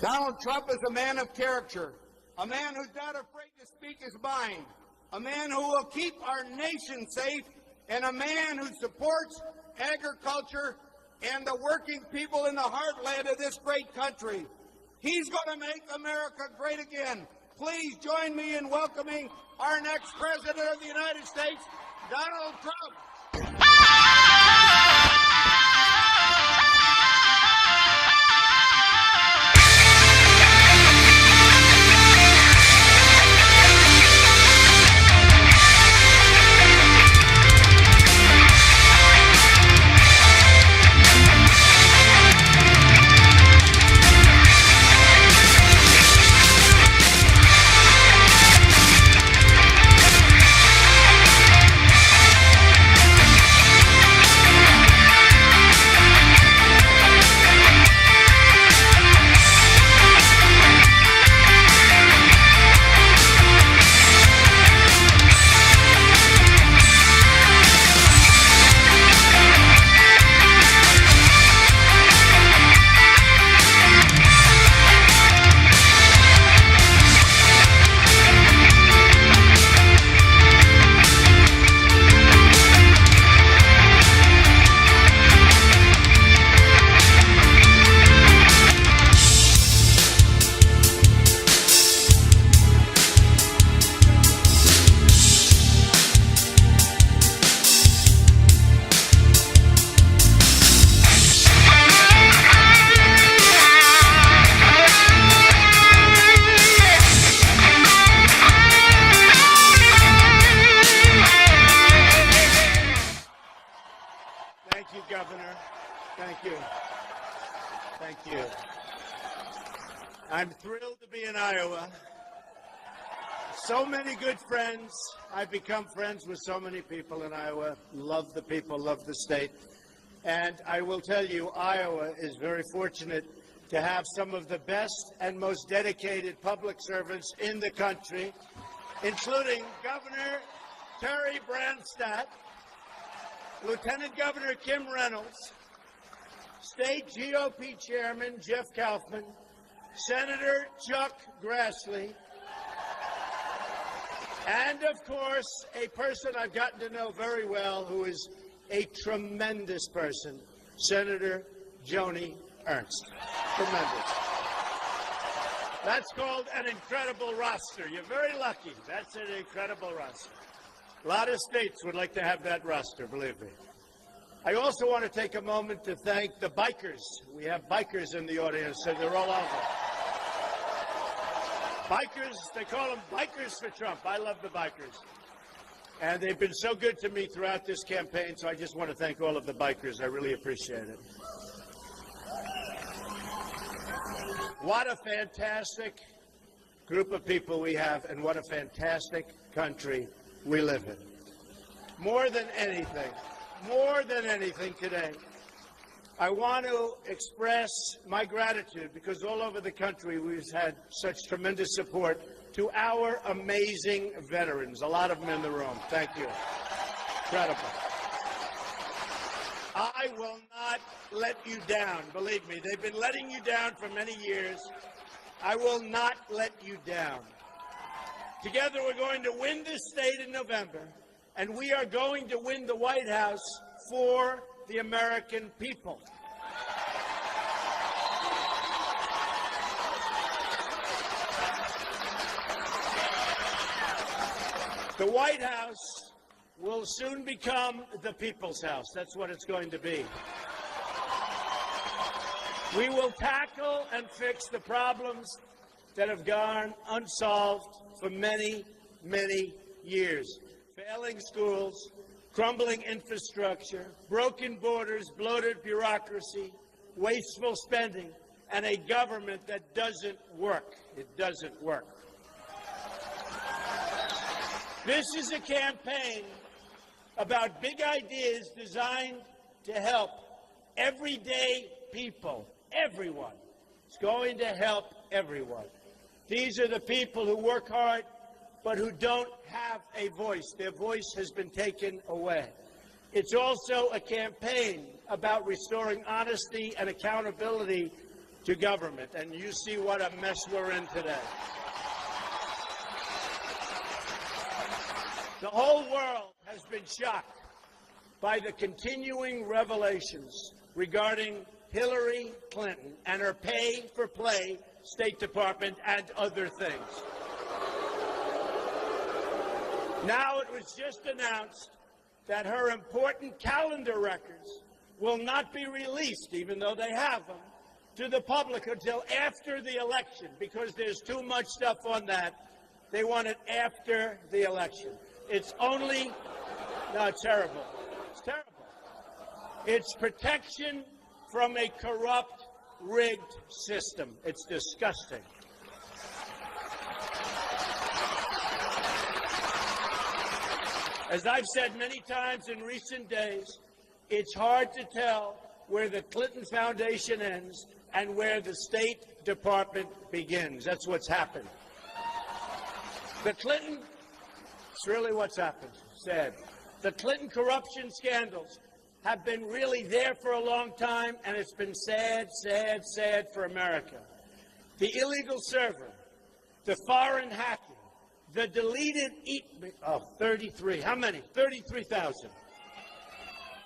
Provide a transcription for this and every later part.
Donald Trump is a man of character, a man who's not afraid to speak his mind, a man who will keep our nation safe, and a man who supports agriculture and the working people in the heartland of this great country. He's going to make America great again. Please join me in welcoming our next President of the United States, Donald Trump. Thank you, Governor. Thank you. Thank you. I'm thrilled to be in Iowa. So many good friends. I've become friends with so many people in Iowa. Love the people, love the state. And I will tell you, Iowa is very fortunate to have some of the best and most dedicated public servants in the country, including Governor Terry Branstad, Lieutenant Governor Kim Reynolds, State GOP Chairman Jeff Kaufman, Senator Chuck Grassley, and, of course, a person I've gotten to know very well who is a tremendous person, Senator Joni Ernst. Tremendous. That's called an incredible roster. You're very lucky. That's an incredible roster. A lot of states would like to have that roster, believe me. I also want to take a moment to thank the bikers. We have bikers in the audience, and they're all over. Bikers, they call them bikers for Trump. I love the bikers. And they've been so good to me throughout this campaign, so I just want to thank all of the bikers. I really appreciate it. What a fantastic group of people we have, and what a fantastic country we live in. More than anything today, I want to express my gratitude, because all over the country we've had such tremendous support, to our amazing veterans. A lot of them in the room. Thank you. Incredible. I will not let you down. Believe me, they've been letting you down for many years. I will not let you down. Together we're going to win this state in November, and we are going to win the White House for the American people. The White House will soon become the people's house. That's what it's going to be. We will tackle and fix the problems that have gone unsolved for many, many years. Failing schools, crumbling infrastructure, broken borders, bloated bureaucracy, wasteful spending, and a government that doesn't work. It doesn't work. This is a campaign about big ideas designed to help everyday people, everyone. It's going to help everyone. These are the people who work hard but who don't have a voice. Their voice has been taken away. It's also a campaign about restoring honesty and accountability to government, and you see what a mess we're in today. The whole world has been shocked by the continuing revelations regarding Hillary Clinton and her pay-for-play State Department and other things. Now it was just announced that her important calendar records will not be released, even though they have them, to the public until after the election, because there's too much stuff on that. They want it after the election. It's only, no, it's terrible. It's terrible. It's protection from a corrupt, rigged system. It's disgusting. As I've said many times in recent days, it's hard to tell where the Clinton Foundation ends and where the State Department begins. That's what's happened. The Clinton, it's really what's happened. Sad. The Clinton corruption scandals have been really there for a long time, and it's been sad, sad, sad for America. The illegal server, the foreign hacking, the deleted 33. How many? 33,000.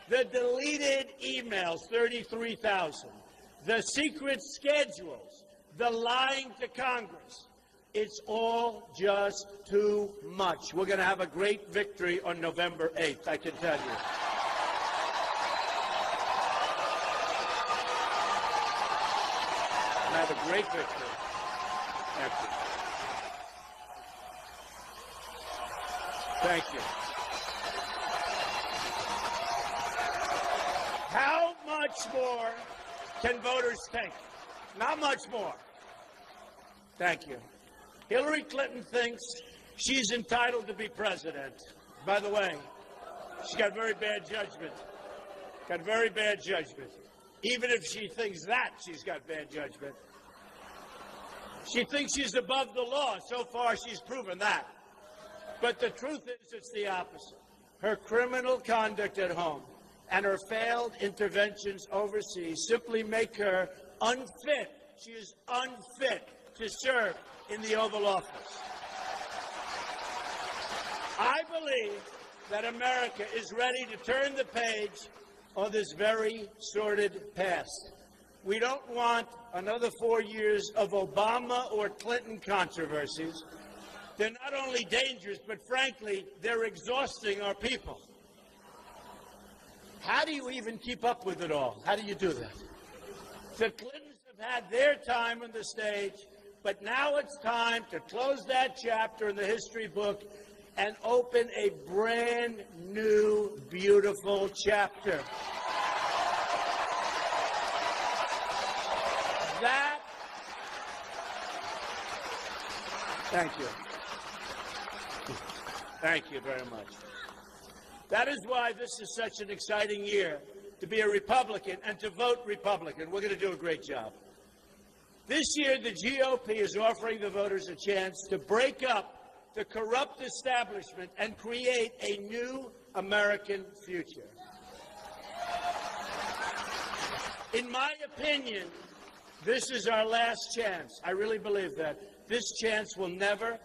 The deleted emails, 33,000. The secret schedules, the lying to Congress. It's all just too much. We're going to have a great victory on November 8th, I can tell you. We're going to have a great victory. Thank you. Thank you. How much more can voters take? Not much more. Thank you. Hillary Clinton thinks she's entitled to be president. By the way, she's got very bad judgment. Got very bad judgment. Even if she thinks that, she's got bad judgment. She thinks she's above the law. So far, she's proven that. But the truth is, it's the opposite. Her criminal conduct at home and her failed interventions overseas simply make her unfit. She is unfit to serve in the Oval Office. I believe that America is ready to turn the page on this very sordid past. We don't want another 4 years of Obama or Clinton controversies. They're not only dangerous, but frankly, they're exhausting our people. How do you even keep up with it all? How do you do that? The Clintons have had their time on the stage, but now it's time to close that chapter in the history book and open a brand new, beautiful chapter. Thank you. Thank you very much. That is why this is such an exciting year to be a Republican and to vote Republican. We're going to do a great job. This year, the GOP is offering the voters a chance to break up the corrupt establishment and create a new American future. In my opinion, this is our last chance. I really believe that. This chance will never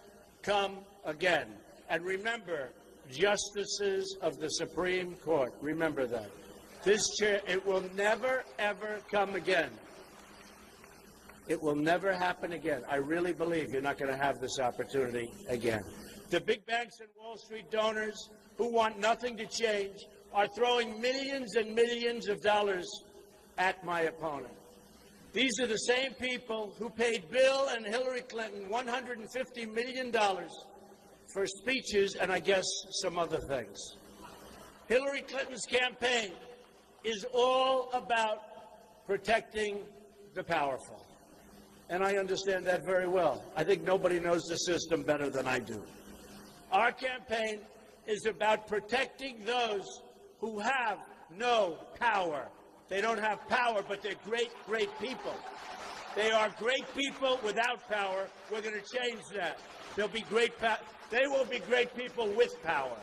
come again. And remember, justices of the Supreme Court, remember that. It will never, ever come again. It will never happen again. I really believe you're not going to have this opportunity again. The big banks and Wall Street donors who want nothing to change are throwing millions and millions of dollars at my opponent. These are the same people who paid Bill and Hillary Clinton $150 million for speeches and I guess some other things. Hillary Clinton's campaign is all about protecting the powerful. And I understand that very well. I think nobody knows the system better than I do. Our campaign is about protecting those who have no power. They don't have power, but they're great, great people. They are great people without power. We're going to change that. They'll be great. They will be great people with power.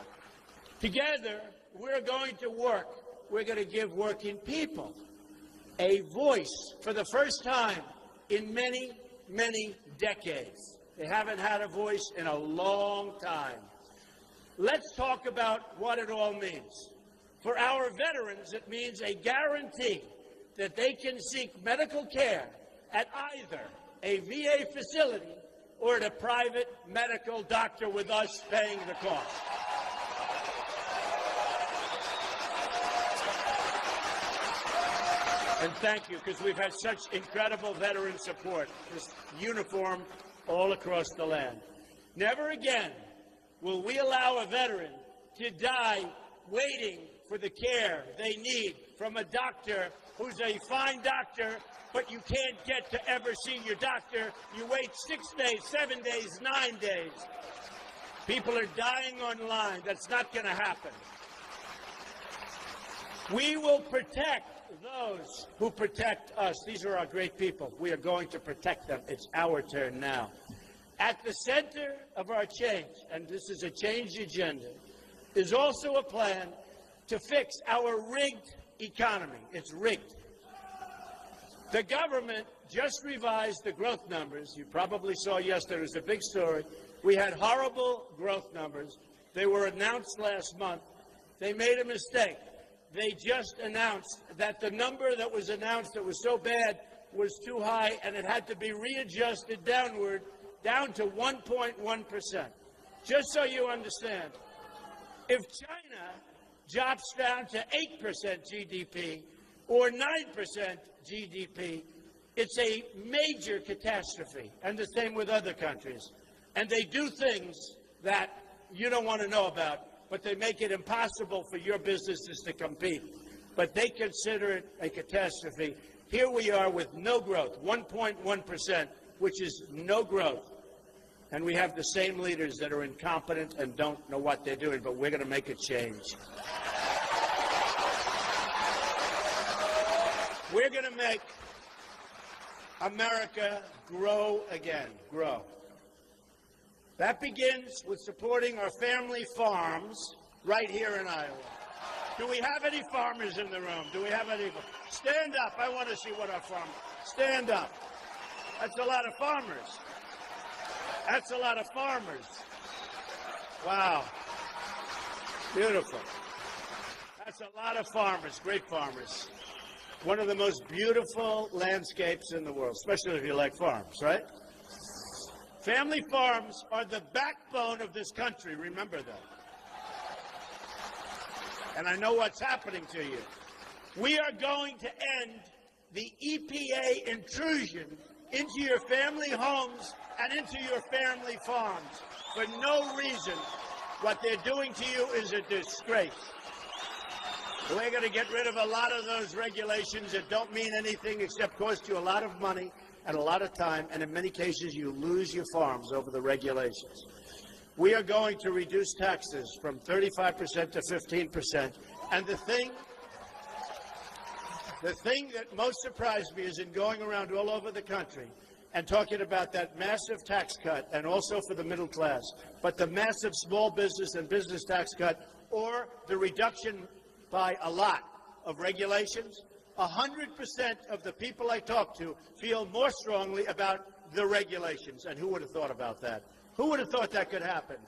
Together, we're going to work. We're going to give working people a voice for the first time in many, many decades. They haven't had a voice in a long time. Let's talk about what it all means. For our veterans, it means a guarantee that they can seek medical care at either a VA facility or at a private medical doctor with us paying the cost. And thank you, because we've had such incredible veteran support, just uniform all across the land. Never again will we allow a veteran to die waiting for the care they need from a doctor who's a fine doctor, but you can't get to ever see your doctor. You wait 6 days, 7 days, 9 days. People are dying online. That's not going to happen. We will protect those who protect us. These are our great people. We are going to protect them. It's our turn now. At the center of our change, and this is a change agenda, is also a plan to fix our rigged economy. It's rigged. The government just revised the growth numbers. You probably saw yesterday. It was a big story. We had horrible growth numbers. They were announced last month. They made a mistake. They just announced that the number that was announced that was so bad was too high, and it had to be readjusted downward, down to 1.1%. Just so you understand, if China drops down to 8% GDP or 9% GDP, it's a major catastrophe, and the same with other countries. And they do things that you don't want to know about, but they make it impossible for your businesses to compete. But they consider it a catastrophe. Here we are with no growth, 1.1%, which is no growth. And we have the same leaders that are incompetent and don't know what they're doing, but we're going to make a change. We're going to make America grow again, grow. That begins with supporting our family farms right here in Iowa. Do we have any farmers in the room? Do we have any? Stand up. I want to see what our farmers. Stand up. That's a lot of farmers. That's a lot of farmers. Wow. Beautiful. That's a lot of farmers, great farmers. One of the most beautiful landscapes in the world, especially if you like farms, right? Family farms are the backbone of this country. Remember that. And I know what's happening to you. We are going to end the EPA intrusion into your family homes and into your family farms for no reason. What they're doing to you is a disgrace. We're going to get rid of a lot of those regulations that don't mean anything except cost you a lot of money and a lot of time, and in many cases you lose your farms over the regulations. We are going to reduce taxes from 35% to 15%, and the thing that most surprised me is in going around all over the country and talking about that massive tax cut, and also for the middle class, but the massive small business and business tax cut, or the reduction by a lot of regulations, 100% of the people I talk to feel more strongly about the regulations. And who would have thought about that? Who would have thought that could happen?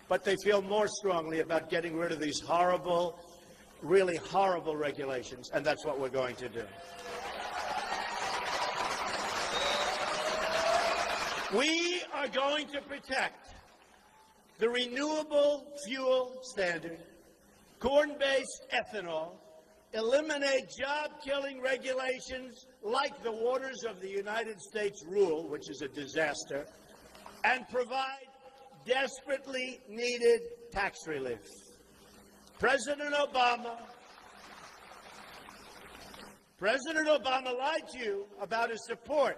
But they feel more strongly about getting rid of these horrible, really horrible regulations, and that's what we're going to do. We are going to protect the renewable fuel standard, corn-based ethanol, eliminate job-killing regulations like the Waters of the United States rule, which is a disaster, and provide desperately needed tax relief. President Obama lied to you about his support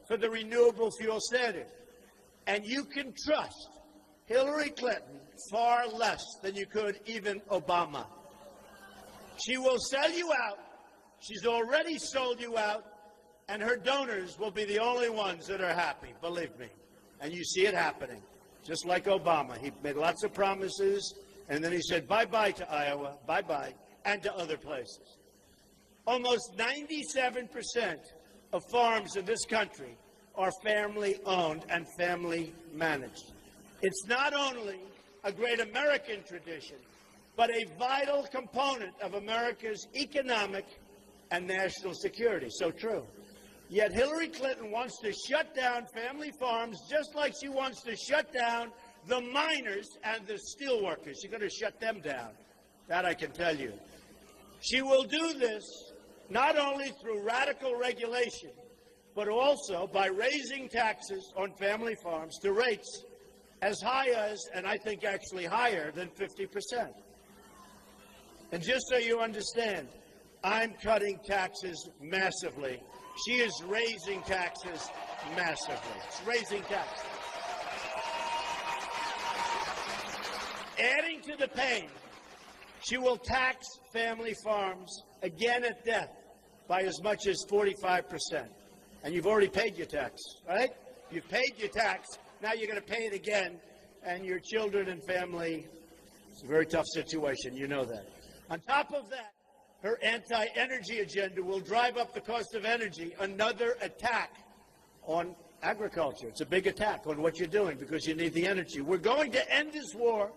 for the renewable fuel standard, and you can trust Hillary Clinton far less than you could even Obama. She will sell you out. She's already sold you out, and her donors will be the only ones that are happy, believe me. And you see it happening, just like Obama. He made lots of promises, and then he said bye-bye to Iowa, bye-bye, and to other places. Almost 97% of farms in this country are family-owned and family-managed. It's not only a great American tradition, but a vital component of America's economic and national security. So true. Yet Hillary Clinton wants to shut down family farms just like she wants to shut down the miners and the steel workers. She's going to shut them down. That I can tell you. She will do this not only through radical regulation, but also by raising taxes on family farms to rates as high as, and I think actually higher than 50%. And just so you understand, I'm cutting taxes massively. She is raising taxes massively. It's raising taxes. Adding to the pain, she will tax family farms again at death by as much as 45%. And you've already paid your tax, right? You've paid your tax. Now you're going to pay it again. And your children and family, it's a very tough situation. You know that. On top of that, her anti-energy agenda will drive up the cost of energy, another attack on agriculture. It's a big attack on what you're doing because you need the energy. We're going to end this war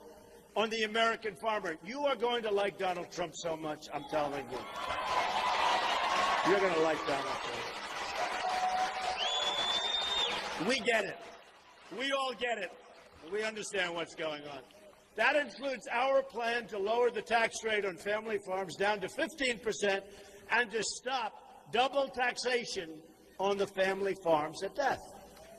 on the American farmer. You are going to like Donald Trump so much, I'm telling you. You're going to like Donald Trump. We get it. We all get it. We understand what's going on. That includes our plan to lower the tax rate on family farms down to 15% and to stop double taxation on the family farms at death,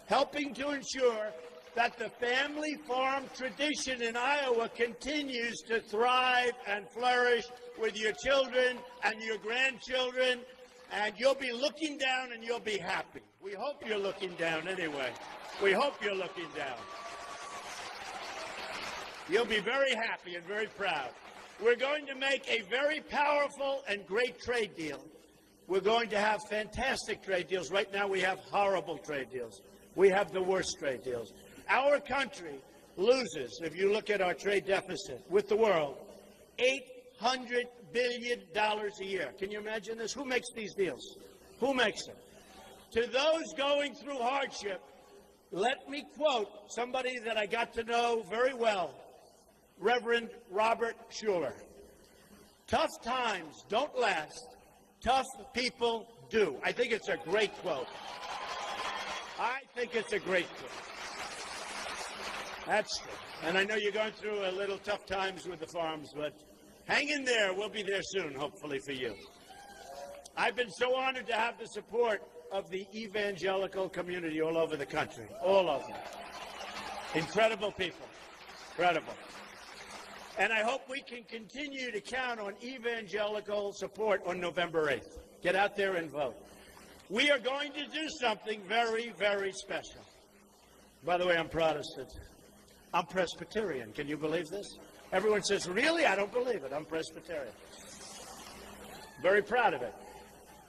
helping to ensure that the family farm tradition in Iowa continues to thrive and flourish with your children and your grandchildren, and you'll be looking down and you'll be happy. We hope you're looking down anyway. We hope you're looking down. You'll be very happy and very proud. We're going to make a very powerful and great trade deal. We're going to have fantastic trade deals. Right now we have horrible trade deals. We have the worst trade deals. Our country loses, if you look at our trade deficit with the world, $800 billion a year. Can you imagine this? Who makes these deals? Who makes them? To those going through hardship, let me quote somebody that I got to know very well, Reverend Robert Schuller. Tough times don't last. Tough people do. I think it's a great quote. I think it's a great quote. That's true. And I know you're going through a little tough times with the farms, but hang in there. We'll be there soon, hopefully, for you. I've been so honored to have the support of the evangelical community all over the country. All of them. Incredible people. Incredible. And I hope we can continue to count on evangelical support on November 8th. Get out there and vote. We are going to do something very, very special. By the way, I'm Protestant. I'm Presbyterian. Can you believe this? Everyone says, really? I don't believe it. I'm Presbyterian. Very proud of it.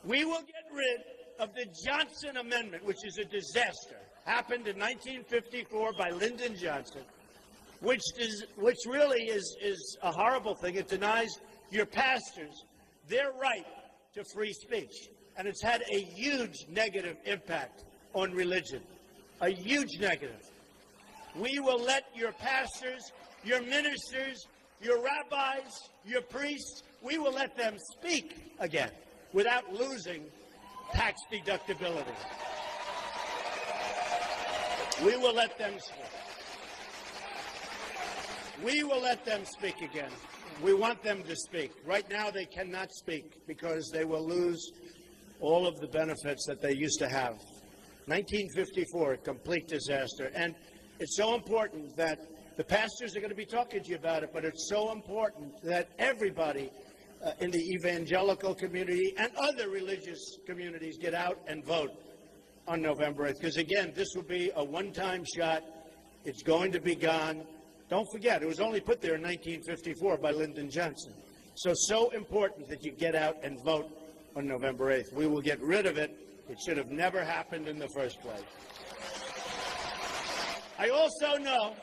We will get rid of the Johnson Amendment, which is a disaster. Happened in 1954 by Lyndon Johnson. Which really is a horrible thing. It denies your pastors their right to free speech. And it's had a huge negative impact on religion, a huge negative. We will let your pastors, your ministers, your rabbis, your priests, we will let them speak again without losing tax deductibility. We will let them speak. We will let them speak again. We want them to speak. Right now they cannot speak because they will lose all of the benefits that they used to have. 1954, a complete disaster. And it's so important that the pastors are going to be talking to you about it, but it's so important that everybody in the evangelical community and other religious communities get out and vote on November 8th. Because, again, this will be a one-time shot. It's going to be gone. Don't forget, it was only put there in 1954 by Lyndon Johnson. So important that you get out and vote on November 8th. We will get rid of it. It should have never happened in the first place. I also know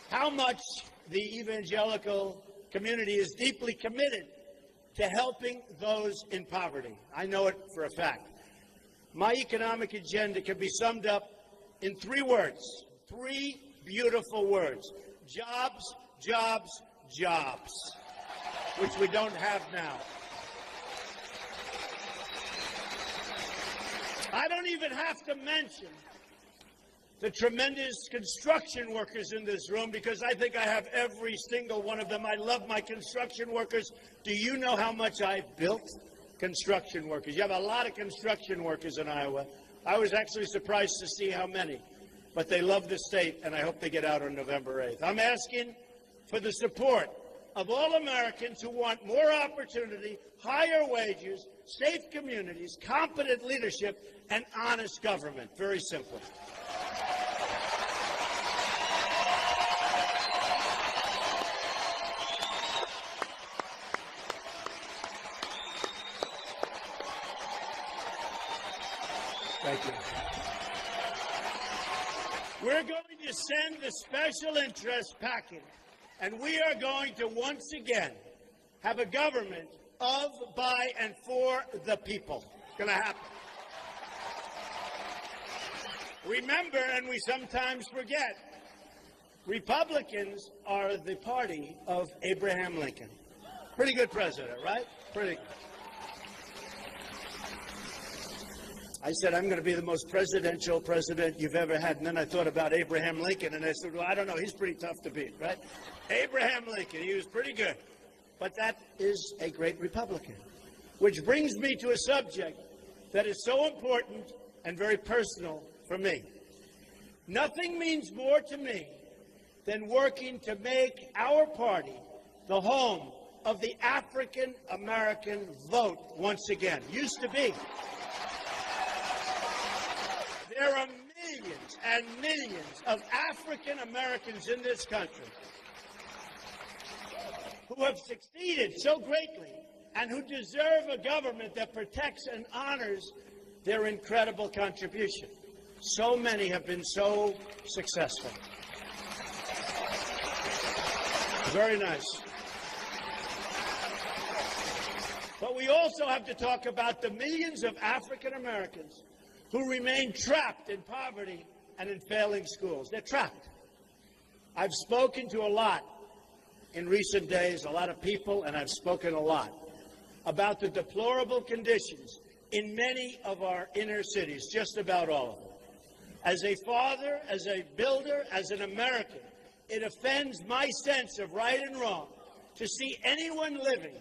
how much the evangelical community is deeply committed to helping those in poverty. I know it for a fact. My economic agenda can be summed up in 3 words, 3 beautiful words: jobs, jobs, jobs, which we don't have now. I don't even have to mention the tremendous construction workers in this room, because I think I have every single one of them. I love my construction workers. Do you know how much I built construction workers? You have a lot of construction workers in Iowa. I was actually surprised to see how many. But they love the state, and I hope they get out on November 8th. I'm asking for the support of all Americans who want more opportunity, higher wages, safe communities, competent leadership, and honest government. Very simple. Thank you. We're going to send the special interest package, and we are going to once again have a government of, by, and for the people. It's going to happen. Remember, and we sometimes forget, Republicans are the party of Abraham Lincoln. Pretty good president, right? Pretty good. I said, I'm going to be the most presidential president you've ever had. And then I thought about Abraham Lincoln, and I said, well, I don't know. He's pretty tough to beat, right? Abraham Lincoln, he was pretty good. But that is a great Republican. Which brings me to a subject that is so important and very personal for me. Nothing means more to me than working to make our party the home of the African American vote once again. Used to be. There are millions and millions of African Americans in this country who have succeeded so greatly and who deserve a government that protects and honors their incredible contribution. So many have been so successful. Very nice. But we also have to talk about the millions of African Americans who remain trapped in poverty and in failing schools. They're trapped. I've spoken to a lot in recent days, a lot of people, and I've spoken a lot about the deplorable conditions in many of our inner cities, just about all of them. As a father, as a builder, as an American, it offends my sense of right and wrong to see anyone living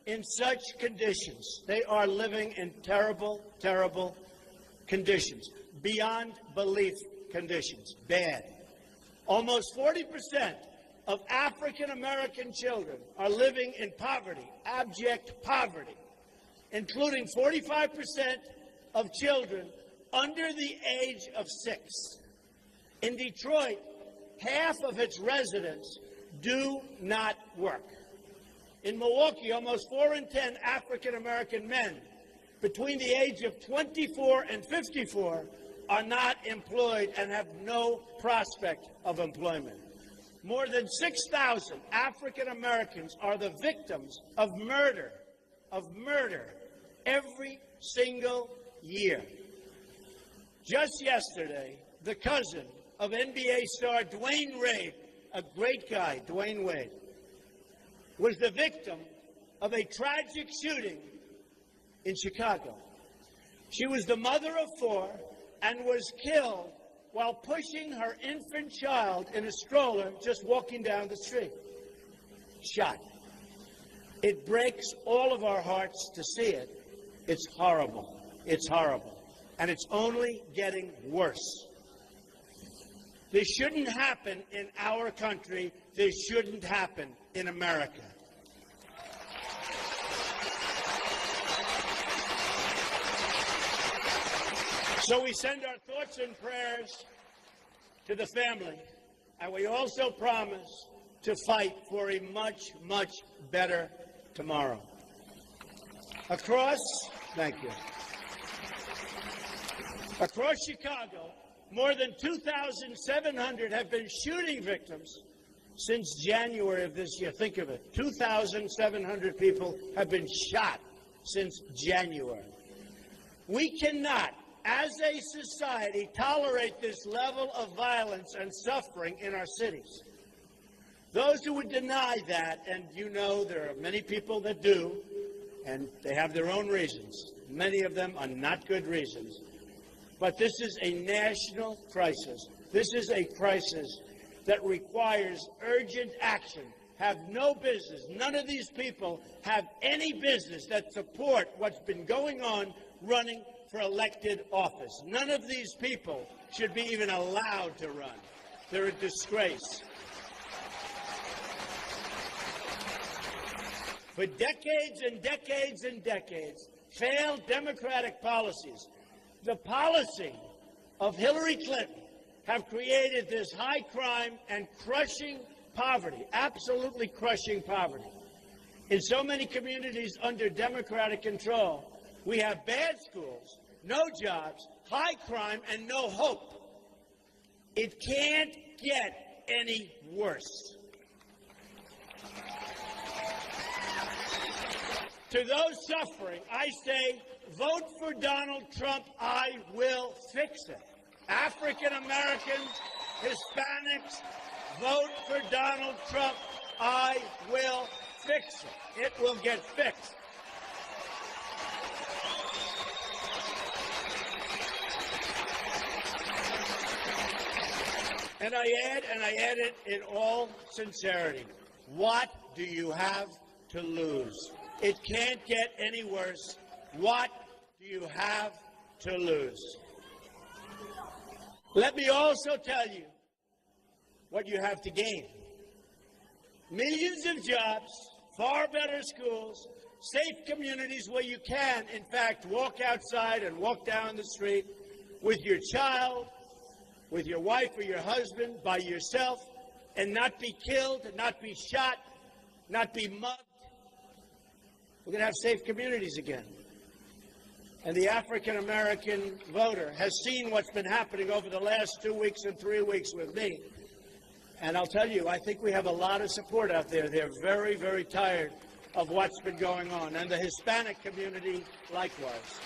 in such conditions. They are living in terrible, terrible conditions, beyond belief conditions, bad. Almost 40% of African American children are living in poverty, abject poverty, including 45% of children under the age of 6. In Detroit, half of its residents do not work. In Milwaukee, almost 4 in 10 African American men between the age of 24 and 54 are not employed and have no prospect of employment. More than 6,000 African Americans are the victims of murder every single year. Just yesterday, the cousin of NBA star Dwayne Wade, a great guy, Dwayne Wade, was the victim of a tragic shooting in Chicago. She was the mother of 4 and was killed while pushing her infant child in a stroller just walking down the street. Shot. It breaks all of our hearts to see it. It's horrible. It's horrible. And it's only getting worse. This shouldn't happen in our country. This shouldn't happen in America. So we send our thoughts and prayers to the family, and we also promise to fight for a much, much better tomorrow. Across Chicago, more than 2,700 have been shooting victims Since January of this year, think of it, 2,700 people have been shot since January. We cannot, as a society, tolerate this level of violence and suffering in our cities. Those who would deny that, and you know there are many people that do, and they have their own reasons. Many of them are not good reasons. But this is a national crisis. This is a crisis that requires urgent action. Have no business. None of these people have any business that support what's been going on running for elected office. None of these people should be even allowed to run. They're a disgrace. For decades and decades and decades, failed Democratic policies, the policy of Hillary Clinton, have created this high crime and crushing poverty, absolutely crushing poverty. In so many communities under Democratic control, we have bad schools, no jobs, high crime, and no hope. It can't get any worse. To those suffering, I say, vote for Donald Trump. I will fix it. African Americans, Hispanics, vote for Donald Trump. I will fix it. It will get fixed. And I add it in all sincerity. What do you have to lose? It can't get any worse. What do you have to lose? Let me also tell you what you have to gain. Millions of jobs, far better schools, safe communities where you can, in fact, walk outside and walk down the street with your child, with your wife or your husband, by yourself, and not be killed, not be shot, not be mugged. We're going to have safe communities again. And the African-American voter has seen what's been happening over the last 2 weeks and 3 weeks with me. And I'll tell you, I think we have a lot of support out there. They're very, very tired of what's been going on. And the Hispanic community, likewise.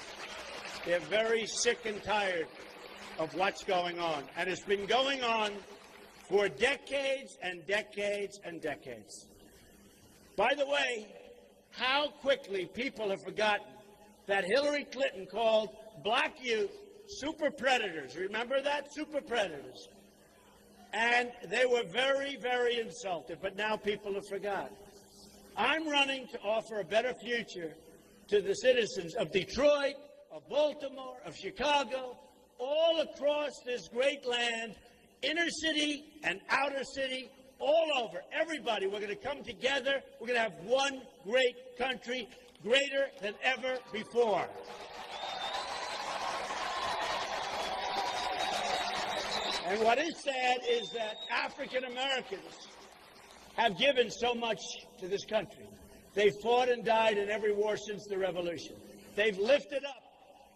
They're very sick and tired of what's going on. And it's been going on for decades and decades and decades. By the way, how quickly people have forgotten that Hillary Clinton called black youth super predators. Remember that? Super predators. And they were very, very insulted, but now people have forgotten. I'm running to offer a better future to the citizens of Detroit, of Baltimore, of Chicago, all across this great land, inner city and outer city, all over, everybody. We're going to come together. We're going to have one great country, greater than ever before. And what is sad is that African Americans have given so much to this country. They've fought and died in every war since the Revolution. They've lifted up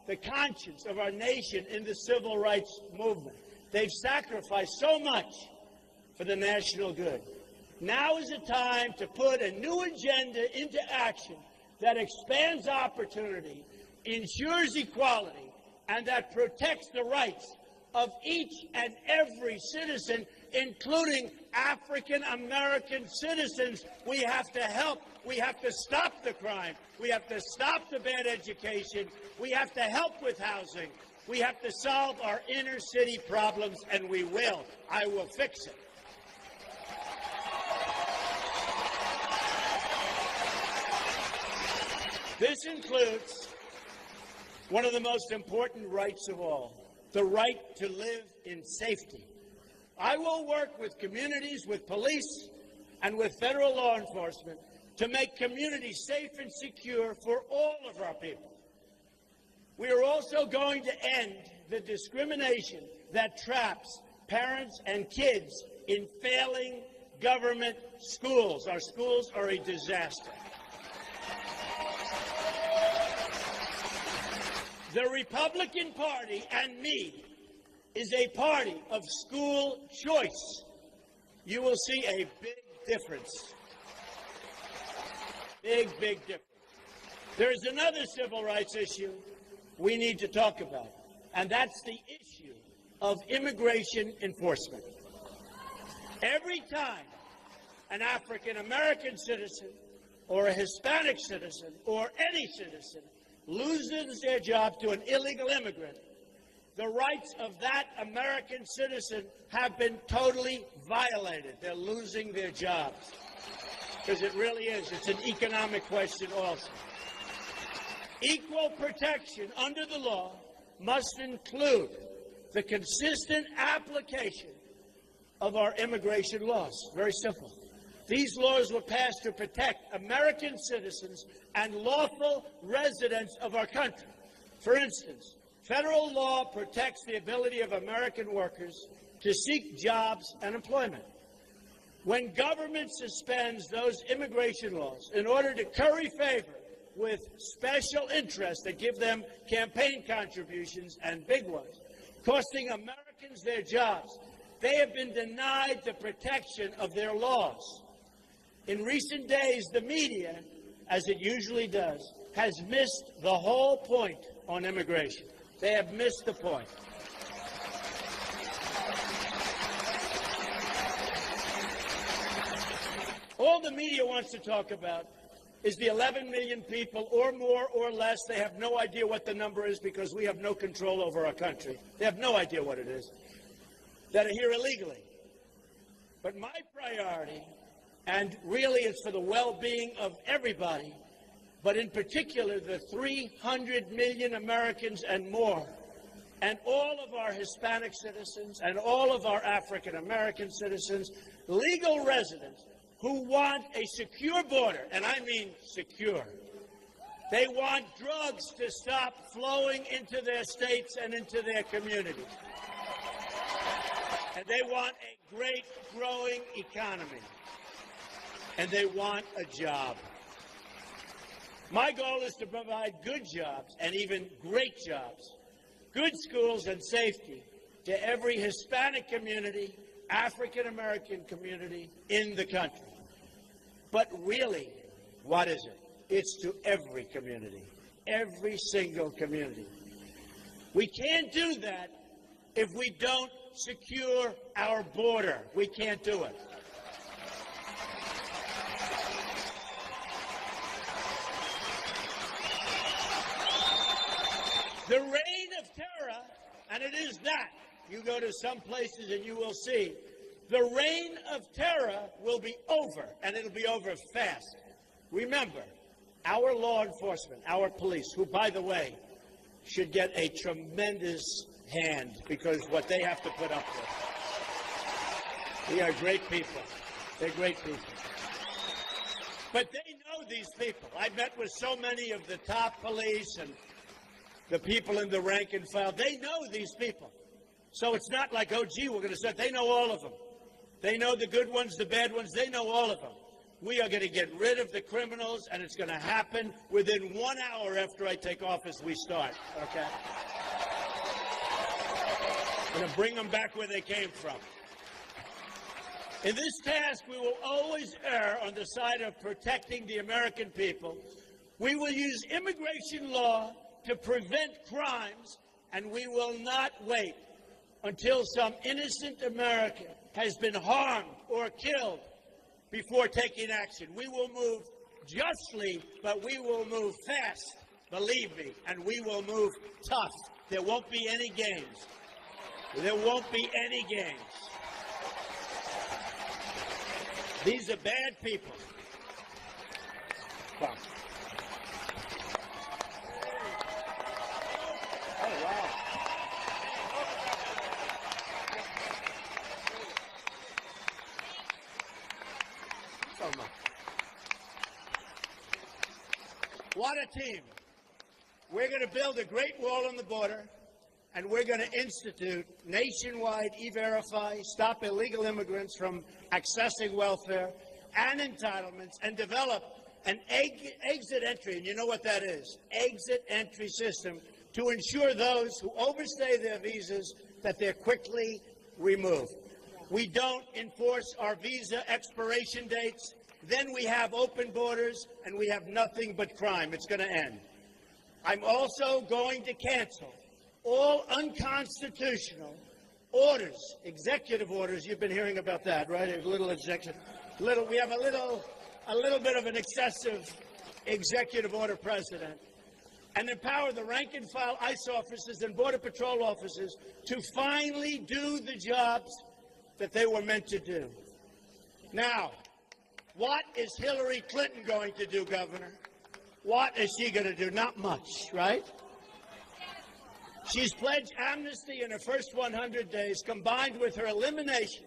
the conscience of our nation in the civil rights movement. They've sacrificed so much for the national good. Now is the time to put a new agenda into action that expands opportunity, ensures equality, and that protects the rights of each and every citizen, including African American citizens. We have to help. We have to stop the crime. We have to stop the bad education. We have to help with housing. We have to solve our inner city problems, and we will. I will fix it. This includes one of the most important rights of all, the right to live in safety. I will work with communities, with police, and with federal law enforcement to make communities safe and secure for all of our people. We are also going to end the discrimination that traps parents and kids in failing government schools. Our schools are a disaster. The Republican Party and me is a party of school choice. you will see a big difference. Big, big difference. There's another civil rights issue we need to talk about, and that's the issue of immigration enforcement. Every time an African-American citizen or a Hispanic citizen or any citizen loses their job to an illegal immigrant, the rights of that American citizen have been totally violated. They're losing their jobs. Because it really is. It's an economic question also. Equal protection under the law must include the consistent application of our immigration laws. Very simple. These laws were passed to protect American citizens and lawful residents of our country. For instance, federal law protects the ability of American workers to seek jobs and employment. When government suspends those immigration laws in order to curry favor with special interests that give them campaign contributions and big ones, costing Americans their jobs, they have been denied the protection of their laws. In recent days, the media, as it usually does, has missed the whole point on immigration. They have missed the point. All the media wants to talk about is the 11 million people, or more or less. They have no idea what the number is because we have no control over our country. They have no idea what it is, that are here illegally. But my priority, and really it's for the well-being of everybody, but in particular the 300 million Americans and more, and all of our Hispanic citizens and all of our African-American citizens, legal residents, who want a secure border, and I mean secure. They want drugs to stop flowing into their states and into their communities. And they want a great growing economy. And they want a job. My goal is to provide good jobs and even great jobs, good schools and safety to every Hispanic community, African-American community in the country. But really, what is it? It's to every community, every single community. We can't do that if we don't secure our border. We can't do it. The reign of terror, and it is that. You go to some places and you will see the reign of terror will be over, and it'll be over fast. Remember, our law enforcement, our police, who, by the way, should get a tremendous hand because what they have to put up with. We are great people. They're great people. But they know these people. I've met with so many of the top police and the people in the rank and file. They know these people. So it's not like, oh, gee, we're going to start. They know all of them. They know the good ones, the bad ones. They know all of them. We are going to get rid of the criminals, and it's going to happen within 1 hour after I take office. We start, okay? We're going to bring them back where they came from. In this task, we will always err on the side of protecting the American people. We will use immigration law to prevent crimes, and we will not wait until some innocent American has been harmed or killed before taking action. We will move justly, but we will move fast, believe me, and we will move tough. There won't be any games. There won't be any games. These are bad people. Come. Oh, wow. So much. What a team. We're going to build a great wall on the border, and we're going to institute nationwide E-Verify, stop illegal immigrants from accessing welfare and entitlements, and develop an exit entry, and you know what that is, exit entry system to ensure those who overstay their visas that they're quickly removed. we don't enforce our visa expiration dates, then we have open borders and we have nothing but crime. It's going to end. I'm also going to cancel all unconstitutional orders, executive orders. You've been hearing about that, right? A little executive, we have a little bit of an excessive executive order precedent, and empower the rank and file ICE officers and Border Patrol officers to finally do the jobs that they were meant to do. Now, what is Hillary Clinton going to do, Governor? What is she going to do? Not much, right? She's pledged amnesty in her first 100 days, combined with her elimination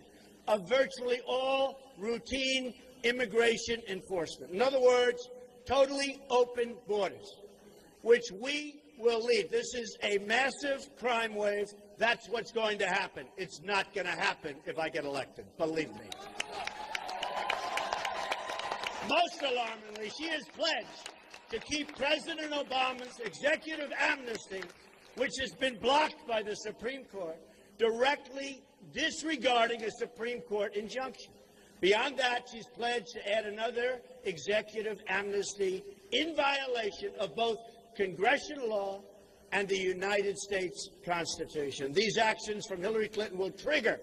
of virtually all routine immigration enforcement. In other words, totally open borders, which we will lead. This is a massive crime wave. That's what's going to happen. It's not going to happen if I get elected, believe me. Most alarmingly, she has pledged to keep President Obama's executive amnesty, which has been blocked by the Supreme Court, directly disregarding a Supreme Court injunction. Beyond that, she's pledged to add another executive amnesty in violation of both congressional law and the United States Constitution. These actions from Hillary Clinton will trigger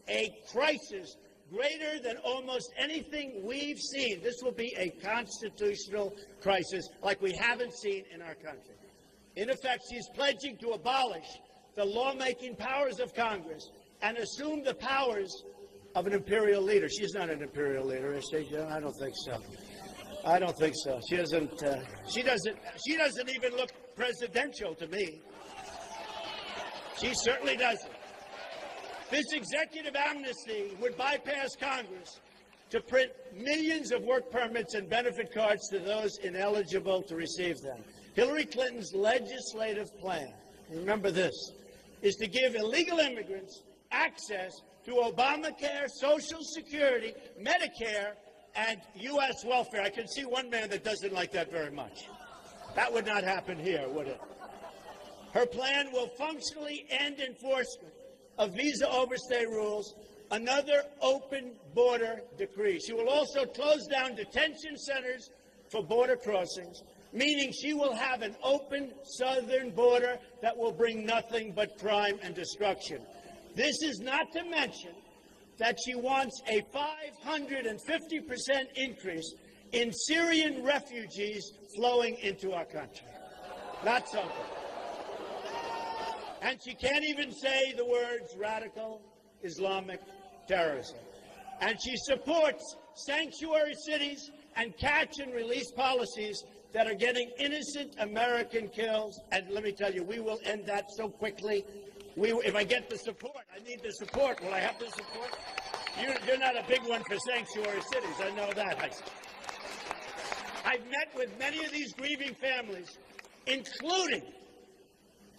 a crisis greater than almost anything we've seen. This will be a constitutional crisis like we haven't seen in our country. In effect, she's pledging to abolish the lawmaking powers of Congress and assume the powers of an imperial leader. She's not an imperial leader, is she? I don't think so. I don't think so. She doesn't. She doesn't even look presidential to me. She certainly doesn't. This executive amnesty would bypass Congress to print millions of work permits and benefit cards to those ineligible to receive them. Hillary Clinton's legislative plan, remember this, is to give illegal immigrants access to Obamacare, Social Security, Medicare, and U.S. welfare. I can see one man that doesn't like that very much. That would not happen here, would it? Her plan will functionally end enforcement of visa overstay rules, another open border decree. She will also close down detention centers for border crossings, meaning she will have an open southern border that will bring nothing but crime and destruction. This is not to mention that she wants a 550% increase in Syrian refugees flowing into our country. Not something. And she can't even say the words radical Islamic terrorism. And she supports sanctuary cities and catch and release policies that are getting innocent American kills. And let me tell you, we will end that so quickly. If I get the support, I need the support. Will I have the support? You're not a big one for sanctuary cities. I know that. I've met with many of these grieving families, including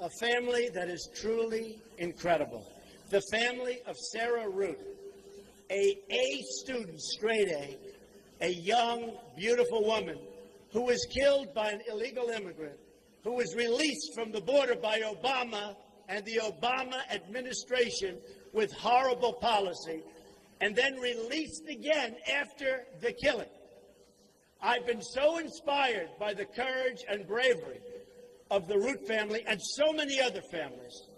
a family that is truly incredible. The family of Sarah Root, a student, straight A young, beautiful woman who was killed by an illegal immigrant, who was released from the border by Obama and the Obama administration with horrible policy, and then released again after the killing. I've been so inspired by the courage and bravery of the Root family and so many other families.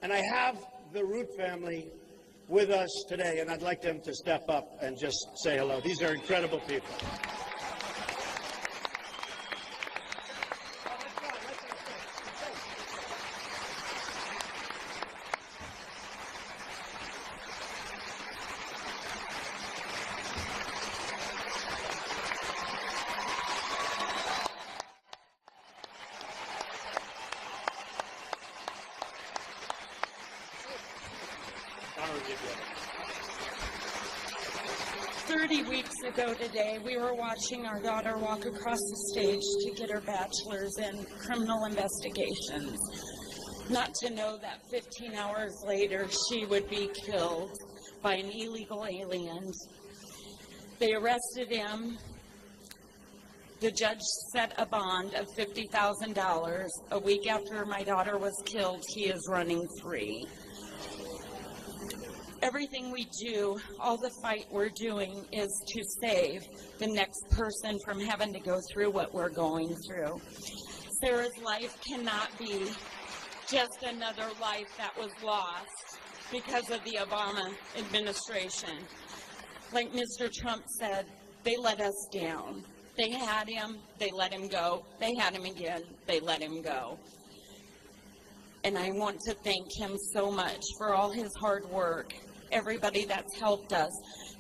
And I have the Root family with us today, and I'd like them to step up and just say hello. These are incredible people. 30 weeks ago today, we were watching our daughter walk across the stage to get her bachelor's in criminal investigations. Not to know that 15 hours later, she would be killed by an illegal alien. They arrested him. The judge set a bond of $50,000. A week after my daughter was killed, he is running free. Everything we do, all the fight we're doing is to save the next person from having to go through what we're going through. Sarah's life cannot be just another life that was lost because of the Obama administration. Like Mr. Trump said, they let us down. They had him, they let him go. They had him again, they let him go. And I want to thank him so much for all his hard work, everybody that's helped us,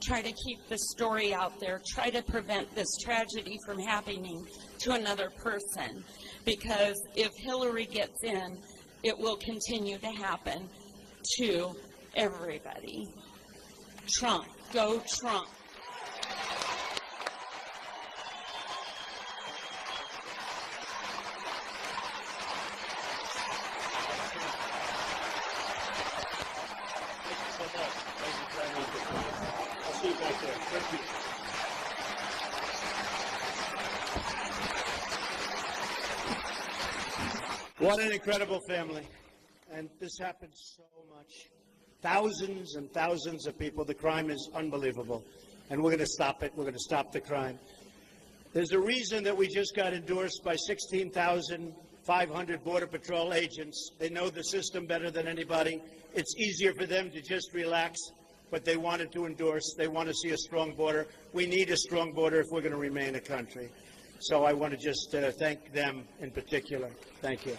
try to keep the story out there, try to prevent this tragedy from happening to another person. Because if Hillary gets in, it will continue to happen to everybody. Trump, go Trump. What an incredible family. And this happens so much. Thousands and thousands of people. The crime is unbelievable. And we're going to stop it. We're going to stop the crime. There's a reason that we just got endorsed by 16,500 Border Patrol agents. They know the system better than anybody. It's easier for them to just relax, but they wanted to endorse. They want to see a strong border. We need a strong border if we're going to remain a country. So I want to just thank them in particular. Thank you.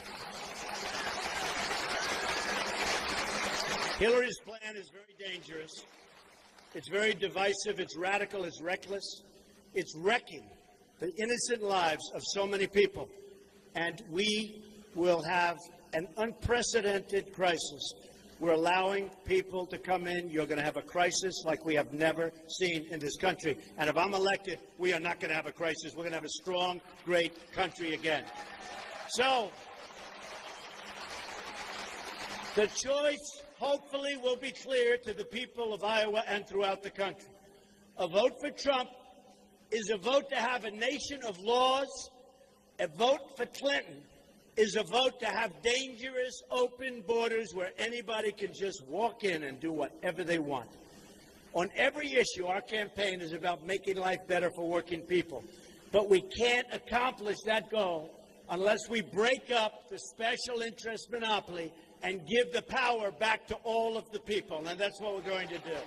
Hillary's plan is very dangerous. It's very divisive. It's radical. It's reckless. It's wrecking the innocent lives of so many people. And we will have an unprecedented crisis. We're allowing people to come in. You're going to have a crisis like we have never seen in this country. And if I'm elected, we are not going to have a crisis. We're going to have a strong, great country again. So the choice, hopefully, will be clear to the people of Iowa and throughout the country. A vote for Trump is a vote to have a nation of laws. A vote for Clinton is a vote to have dangerous, open borders where anybody can just walk in and do whatever they want. On every issue, our campaign is about making life better for working people. But we can't accomplish that goal unless we break up the special interest monopoly and give the power back to all of the people. And that's what we're going to do.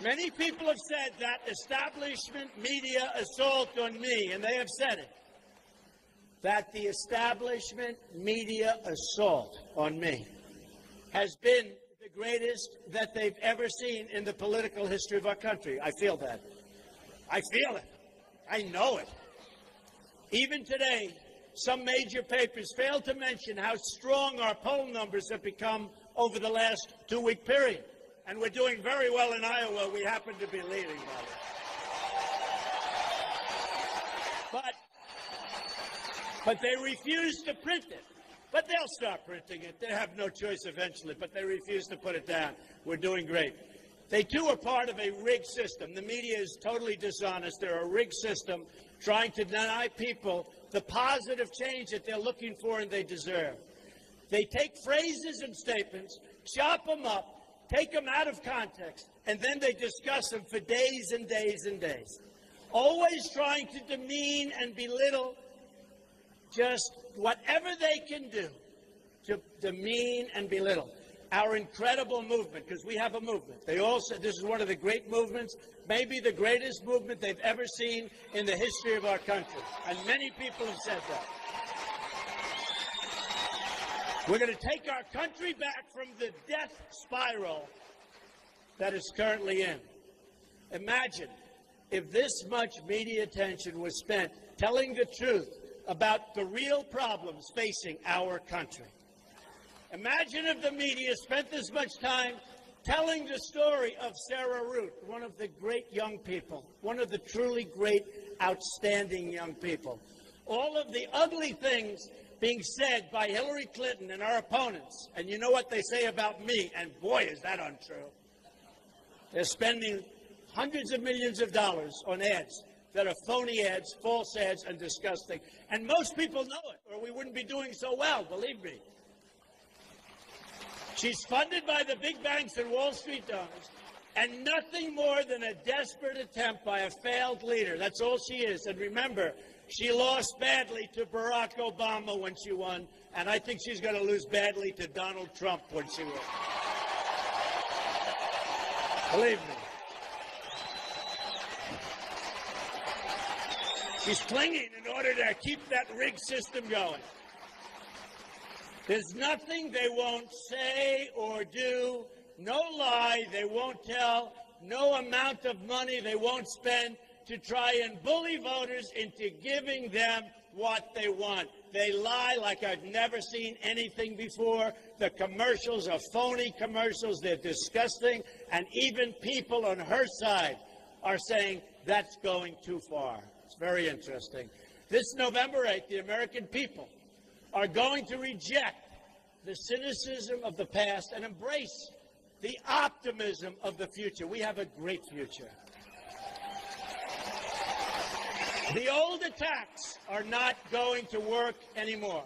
Many people have said that establishment media assault on me, and they have said it. That the establishment media assault on me has been the greatest that they've ever seen in the political history of our country. I feel that. I feel it. I know it. Even today, some major papers fail to mention how strong our poll numbers have become over the last 2-week period. And we're doing very well in Iowa. We happen to be leading, by the way. But they refuse to print it. But they'll start printing it. They have no choice eventually, but they refuse to put it down. We're doing great. They, too, are part of a rigged system. The media is totally dishonest. They're a rigged system trying to deny people the positive change that they're looking for and they deserve. They take phrases and statements, chop them up, take them out of context, and then they discuss them for days and days and days, always trying to demean and belittle just whatever they can do to demean and belittle our incredible movement, because we have a movement. They all said this is one of the great movements, maybe the greatest movement they've ever seen in the history of our country. And many people have said that. We're going to take our country back from the death spiral that it's currently in. Imagine if this much media attention was spent telling the truth about the real problems facing our country. Imagine if the media spent this much time telling the story of Sarah Root, one of the great young people, one of the truly great, outstanding young people. All of the ugly things being said by Hillary Clinton and our opponents. And you know what they say about me, and boy, is that untrue. They're spending hundreds of millions of dollars on ads that are phony ads, false ads, and disgusting. And most people know it, or we wouldn't be doing so well, believe me. She's funded by the big banks and Wall Street donors, and nothing more than a desperate attempt by a failed leader. That's all she is. And remember, she lost badly to Barack Obama when she won, and I think she's going to lose badly to Donald Trump when she wins. Believe me. She's clinging in order to keep that rigged system going. There's nothing they won't say or do, no lie they won't tell, no amount of money they won't spend to try and bully voters into giving them what they want. They lie like I've never seen anything before. The commercials are phony commercials. They're disgusting. And even people on her side are saying that's going too far. It's very interesting. This November 8th, the American people are going to reject the cynicism of the past and embrace the optimism of the future. We have a great future. The old attacks are not going to work anymore.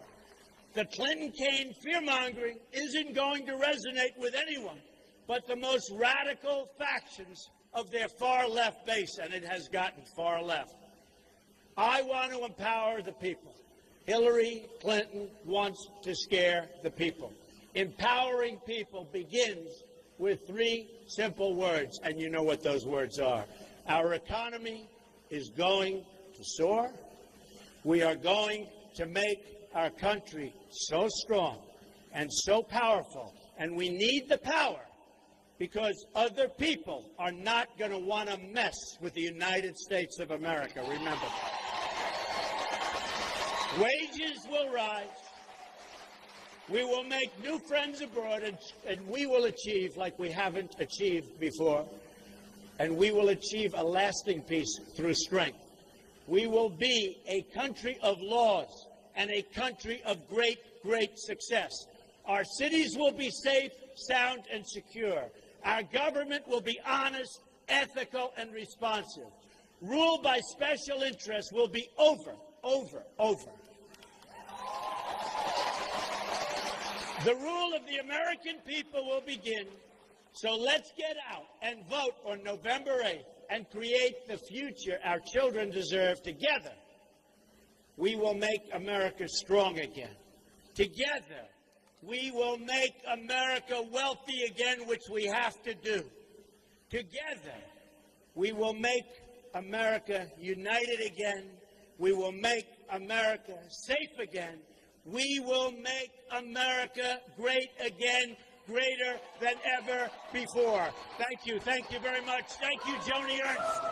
The Clinton-Kaine fear-mongering isn't going to resonate with anyone but the most radical factions of their far-left base, and it has gotten far left. I want to empower the people. Hillary Clinton wants to scare the people. Empowering people begins with three simple words, and you know what those words are. Our economy is going to soar. We are going to make our country so strong and so powerful, and we need the power because other people are not going to want to mess with the United States of America. Remember that. Wages will rise. We will make new friends abroad, and we will achieve like we haven't achieved before, and we will achieve a lasting peace through strength. We will be a country of laws and a country of great, great success. Our cities will be safe, sound, and secure. Our government will be honest, ethical, and responsive. Rule by special interests will be over. The rule of the American people will begin. So let's get out and vote on November 8th and create the future our children deserve. Together, we will make America strong again. Together, we will make America wealthy again, which we have to do. Together, we will make America united again. We will make America safe again. We will make America great again, greater than ever before. Thank you. Thank you very much. Thank you, Joni Ernst.